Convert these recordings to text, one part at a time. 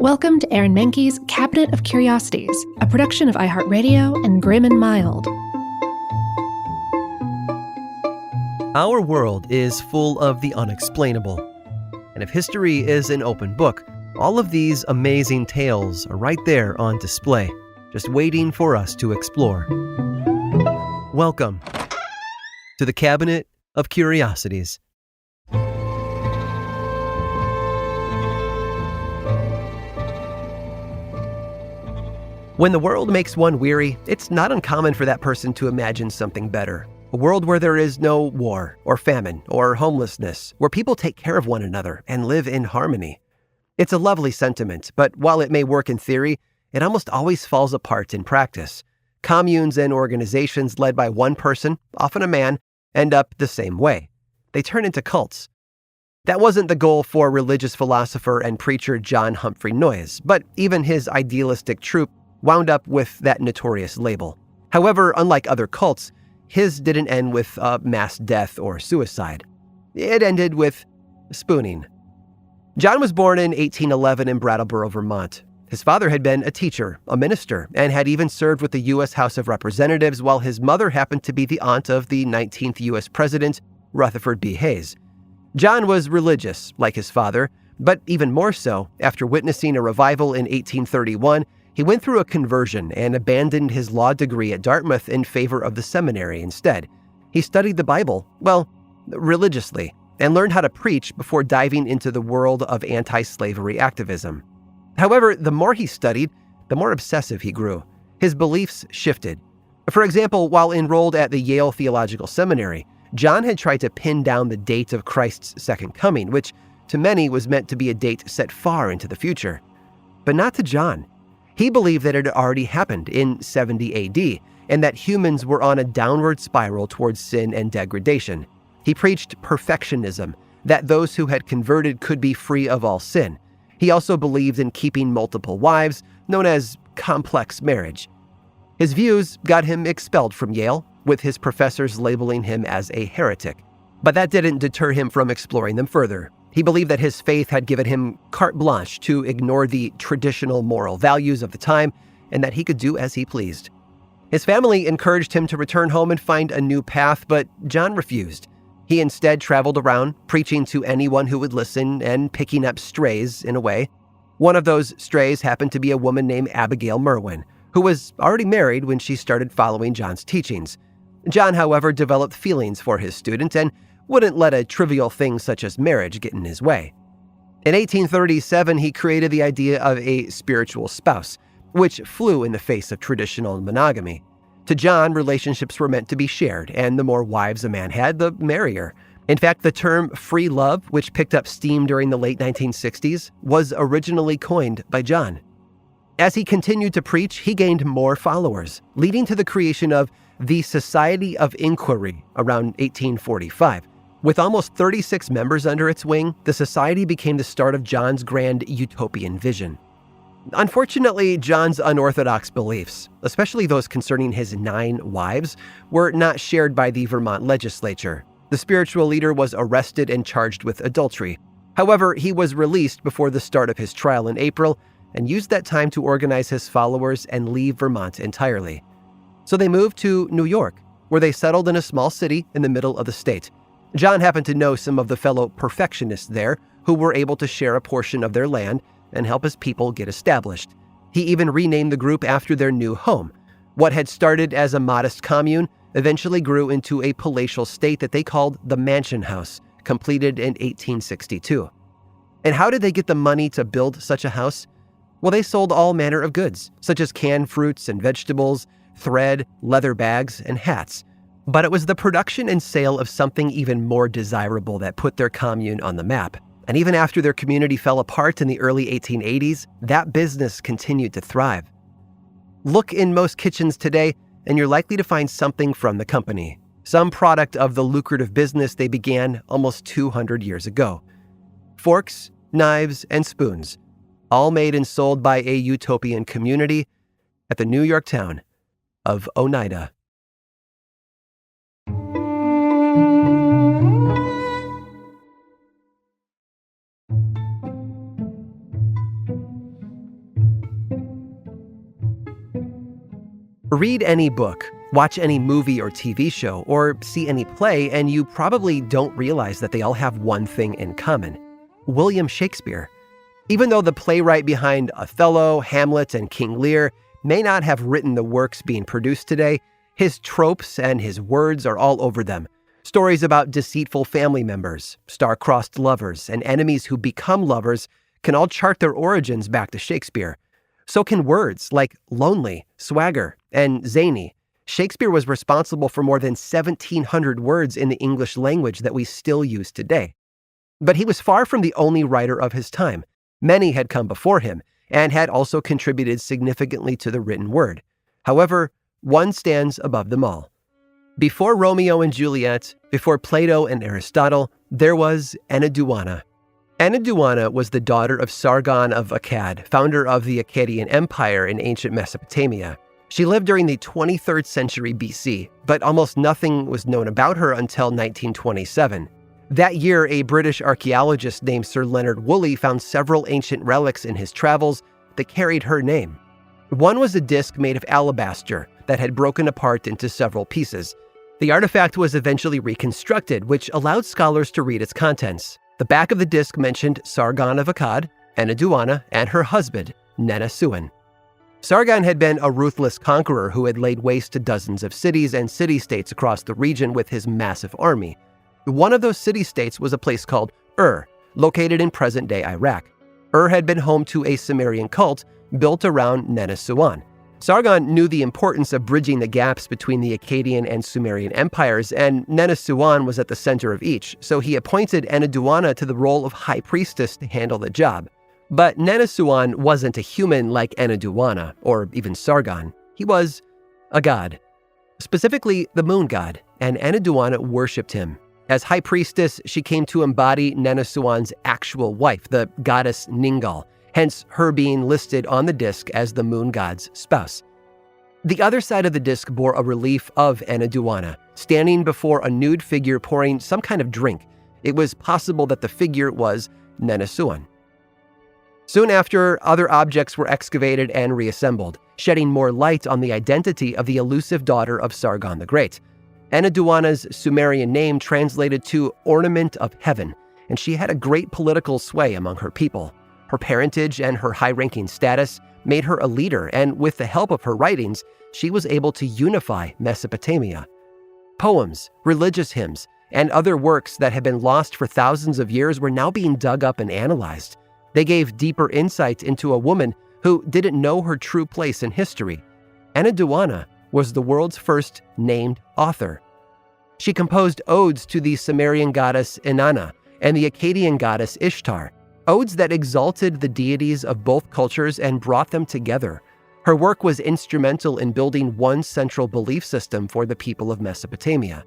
Welcome to Aaron Mahnke's Cabinet of Curiosities, a production of iHeartRadio and Grim and Mild. Our world is full of the unexplainable. And if history is an open book, all of these amazing tales are right there on display, just waiting for us to explore. Welcome to the Cabinet of Curiosities. When the world makes one weary, it's not uncommon for that person to imagine something better. A world where there is no war or famine or homelessness, where people take care of one another and live in harmony. It's a lovely sentiment, but while it may work in theory, it almost always falls apart in practice. Communes and organizations led by one person, often a man, end up the same way. They turn into cults. That wasn't the goal for religious philosopher and preacher John Humphrey Noyes, but even his idealistic troupe wound up with that notorious label. However, unlike other cults, his didn't end with a mass death or suicide. It ended with spooning. John was born in 1811 in Brattleboro, Vermont. His father had been a teacher, a minister, and had even served with the U.S. House of Representatives, while his mother happened to be the aunt of the 19th U.S. President, Rutherford B. Hayes. John was religious, like his father, but even more so, after witnessing a revival in 1831, he went through a conversion and abandoned his law degree at Dartmouth in favor of the seminary instead. He studied the Bible, religiously, and learned how to preach before diving into the world of anti-slavery activism. However, the more he studied, the more obsessive he grew. His beliefs shifted. For example, while enrolled at the Yale Theological Seminary, John had tried to pin down the date of Christ's second coming, which to many was meant to be a date set far into the future. But not to John. He believed that it had already happened in 70 AD, and that humans were on a downward spiral towards sin and degradation. He preached perfectionism, that those who had converted could be free of all sin. He also believed in keeping multiple wives, known as complex marriage. His views got him expelled from Yale, with his professors labeling him as a heretic. But that didn't deter him from exploring them further. He believed that his faith had given him carte blanche to ignore the traditional moral values of the time, and that he could do as he pleased. His family encouraged him to return home and find a new path, but John refused. He instead traveled around, preaching to anyone who would listen and picking up strays in a way. One of those strays happened to be a woman named Abigail Merwin, who was already married when she started following John's teachings. John, however, developed feelings for his student and wouldn't let a trivial thing such as marriage get in his way. In 1837, he created the idea of a spiritual spouse, which flew in the face of traditional monogamy. To John, relationships were meant to be shared, and the more wives a man had, the merrier. In fact, the term free love, which picked up steam during the late 1960s, was originally coined by John. As he continued to preach, he gained more followers, leading to the creation of the Society of Inquiry around 1845. With almost 36 members under its wing, the society became the start of John's grand utopian vision. Unfortunately, John's unorthodox beliefs, especially those concerning his 9 wives, were not shared by the Vermont legislature. The spiritual leader was arrested and charged with adultery. However, he was released before the start of his trial in April and used that time to organize his followers and leave Vermont entirely. So they moved to New York, where they settled in a small city in the middle of the state. John happened to know some of the fellow perfectionists there who were able to share a portion of their land and help his people get established. He even renamed the group after their new home. What had started as a modest commune eventually grew into a palatial state that they called the Mansion House, completed in 1862. And how did they get the money to build such a house? Well, they sold all manner of goods, such as canned fruits and vegetables, thread, leather bags, and hats. But it was the production and sale of something even more desirable that put their commune on the map. And even after their community fell apart in the early 1880s, that business continued to thrive. Look in most kitchens today, and you're likely to find something from the company, some product of the lucrative business they began almost 200 years ago. Forks, knives, and spoons, all made and sold by a utopian community at the New York town of Oneida. Read any book, watch any movie or TV show, or see any play, and you probably don't realize that they all have one thing in common: William Shakespeare. Even though the playwright behind Othello, Hamlet, and King Lear may not have written the works being produced today, his tropes and his words are all over them. Stories about deceitful family members, star-crossed lovers, and enemies who become lovers can all chart their origins back to Shakespeare. So can words like lonely, swagger, and zany. Shakespeare was responsible for more than 1,700 words in the English language that we still use today. But he was far from the only writer of his time. Many had come before him and had also contributed significantly to the written word. However, one stands above them all. Before Romeo and Juliet, before Plato and Aristotle, there was Enheduanna. Enheduanna was the daughter of Sargon of Akkad, founder of the Akkadian Empire in ancient Mesopotamia. She lived during the 23rd century BC, but almost nothing was known about her until 1927. That year, a British archaeologist named Sir Leonard Woolley found several ancient relics in his travels that carried her name. One was a disc made of alabaster that had broken apart into several pieces. The artifact was eventually reconstructed, which allowed scholars to read its contents. The back of the disc mentioned Sargon of Akkad, Enheduanna, and her husband, Nenasuan. Sargon had been a ruthless conqueror who had laid waste to dozens of cities and city-states across the region with his massive army. One of those city-states was a place called Ur, located in present-day Iraq. Ur had been home to a Sumerian cult built around Nenasuan. Sargon knew the importance of bridging the gaps between the Akkadian and Sumerian empires, and Nenasuan was at the center of each, so he appointed Enheduanna to the role of high priestess to handle the job. But Nenasuan wasn't a human like Enheduanna, or even Sargon. He was a god, specifically the moon god, and Enheduanna worshipped him. As high priestess, she came to embody Nenasuan's actual wife, the goddess Ningal, hence her being listed on the disc as the moon god's spouse. The other side of the disc bore a relief of Enheduanna, standing before a nude figure pouring some kind of drink. It was possible that the figure was Nenasuan. Soon after, other objects were excavated and reassembled, shedding more light on the identity of the elusive daughter of Sargon the Great. Enheduanna's Sumerian name translated to Ornament of Heaven, and she had a great political sway among her people. Her parentage and her high-ranking status made her a leader, and with the help of her writings, she was able to unify Mesopotamia. Poems, religious hymns, and other works that had been lost for thousands of years were now being dug up and analyzed. They gave deeper insight into a woman who didn't know her true place in history. Enheduanna was the world's first named author. She composed odes to the Sumerian goddess Inanna and the Akkadian goddess Ishtar, odes that exalted the deities of both cultures and brought them together. Her work was instrumental in building one central belief system for the people of Mesopotamia.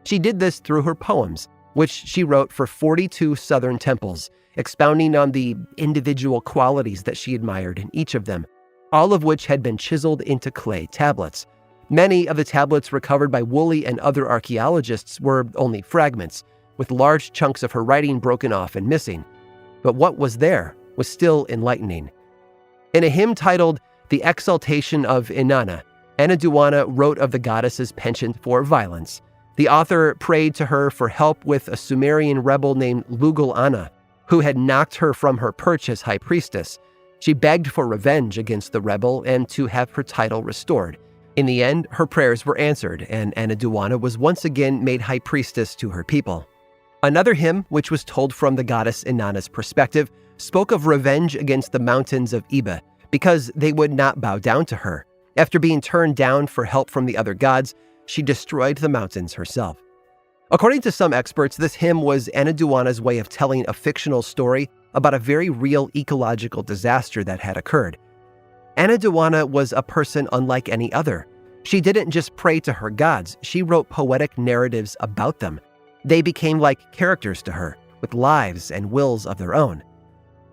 She did this through her poems, which she wrote for 42 southern temples, expounding on the individual qualities that she admired in each of them, all of which had been chiseled into clay tablets. Many of the tablets recovered by Woolley and other archaeologists were only fragments, with large chunks of her writing broken off and missing. But what was there was still enlightening. In a hymn titled The Exaltation of Inanna, Enheduanna wrote of the goddess's penchant for violence. The author prayed to her for help with a Sumerian rebel named Lugal-Anna, who had knocked her from her perch as high priestess. She begged for revenge against the rebel and to have her title restored. In the end, her prayers were answered, and Enheduanna was once again made high priestess to her people. Another hymn, which was told from the goddess Inanna's perspective, spoke of revenge against the mountains of Iba, because they would not bow down to her. After being turned down for help from the other gods, she destroyed the mountains herself. According to some experts, this hymn was Enheduanna's way of telling a fictional story about a very real ecological disaster that had occurred. Enheduanna was a person unlike any other. She didn't just pray to her gods, she wrote poetic narratives about them. They became like characters to her, with lives and wills of their own.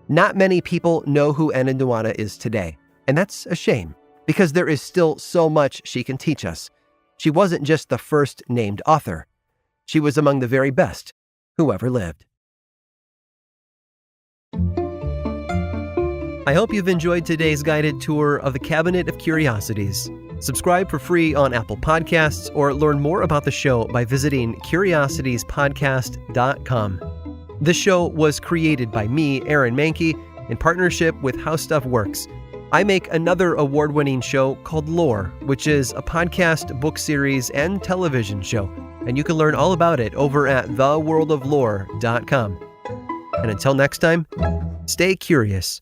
Not many people know who Enheduanna is today, and that's a shame, because there is still so much she can teach us. She wasn't just the first named author. She was among the very best who ever lived. I hope you've enjoyed today's guided tour of the Cabinet of Curiosities. Subscribe for free on Apple Podcasts or learn more about the show by visiting curiositiespodcast.com. This show was created by me, Aaron Mahnke, in partnership with How Stuff Works. I make another award-winning show called Lore, which is a podcast, book series, and television show, and you can learn all about it over at theworldoflore.com. And until next time, stay curious.